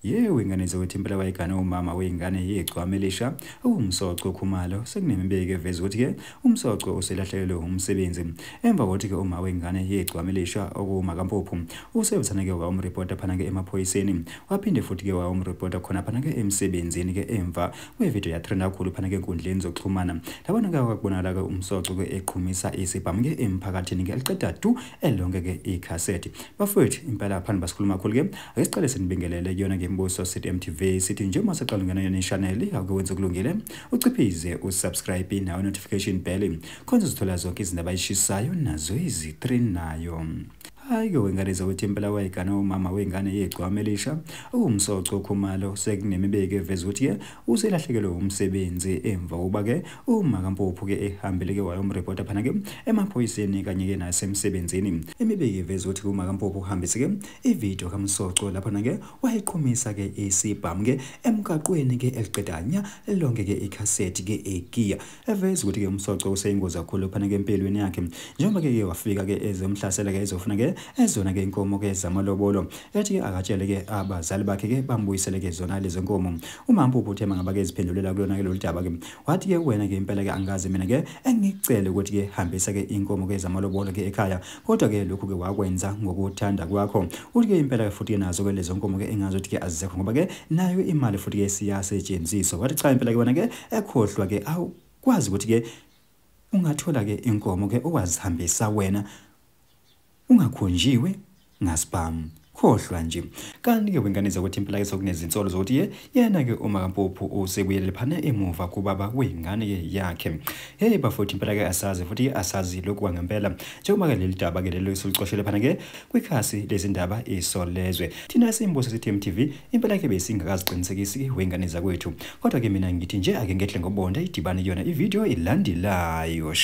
Ingane zokuthi impela wayigane umama wengane yegcwamelisha umsoco Khumalo sekunemibiko eveza ukuthi ke umsoco uselahlekelwe umsebenzi emva kokuthi ke uma wengane yegcwamelisha okuma kaMpuphu usebenzana ke wawumreporta phana ke emaphoyiseni waphinde futhi ke wawumreporta khona phana ke emsebenzini ke emva kwevideo yatrenda kakhulu phana ke enkundleni zokuxhumana labona ke akubonakala ke umsoco ke eqhumisa isibhamu ke emphakathini ke aliqeda du elonke ke icassette bafowethu impela phana basikhuluma kakhulu ke ake siqale sinibingelele kuyona ke Mbuso City MTV sithi nje uma siqala ungena yona channel akwenza kulungile uciphize usubscribe nawe notification bell khona uzithola zonke izindaba ayishisayo nazo izi3 nayo. Hayi ke wengane zokuthi impela wayigana umama wengane yegcwamelisha umsoco Khumalo sekunemibiko eveza ukuthi ke uselahlekelwe umsebenzi emva kuba ke uma kaMpuphu ke ehambile ke wayomreporta phana ke emaphoyiseni kanye ke nasemsebenzini imibiko eveza ukuthi uma kaMpuphu uhambise ke ivideo kaMsoco lapha na ke wayiqhumisa ke isibhamu ke emgaqweni ke eliqedanya lonke ke icassette ke egiya eveza ukuthi ke umsoco useyingozi kakhulu phana ke empilweni yakhe njengoba ke wafika ke ezomhlasela ke ezofuna ke ezona ke inkomo ke zamalobolo ethi akatshele ke abazali bakhe ke bambuyisele ke zona lezo nkomo uma Mpupu uthe mangaba ke iziphendulela kulona ke lo daba ke wathi ke wena ke impela ke angazi mina ke engicela ukuthi ke hambisa ke inkomo ke zamalobolo ke ekhaya kodwa ke lokhu ke wakwenza ngokuthanda kwakho uthi ke impela ke futhi ke nazo ke lezo nkomo ke engazi ukuthi ke azizekho ngoba ke nayo imali futhi ke siyasetshenziswa wathi cha impela ke wena ke ekhohlwa ke awu kwazi ukuthi ke ungathola ke inkomo ke owazihambisa wena ungakhonjiwe ngasibhamu khohlwa nje kanti ke wengane zokuthi impela ke sokunezinsolo zokuthi yena ke uma kaMpuphu usebuyele phana emuva kubaba wengane yakhe hey bafowethu impela ke asazi futhi asazi lokhu ngempela njengoba ke leli daba ke lelo isilicoshele phana ke kwikhasi lezindaba isolezwe thina simbuso sithi MTV impela ke besingakaziqinisekisi wengane zakwethu kodwa ke mina ngithi nje ake ngehle ngobonda idibane yona ivideo ilandelayo.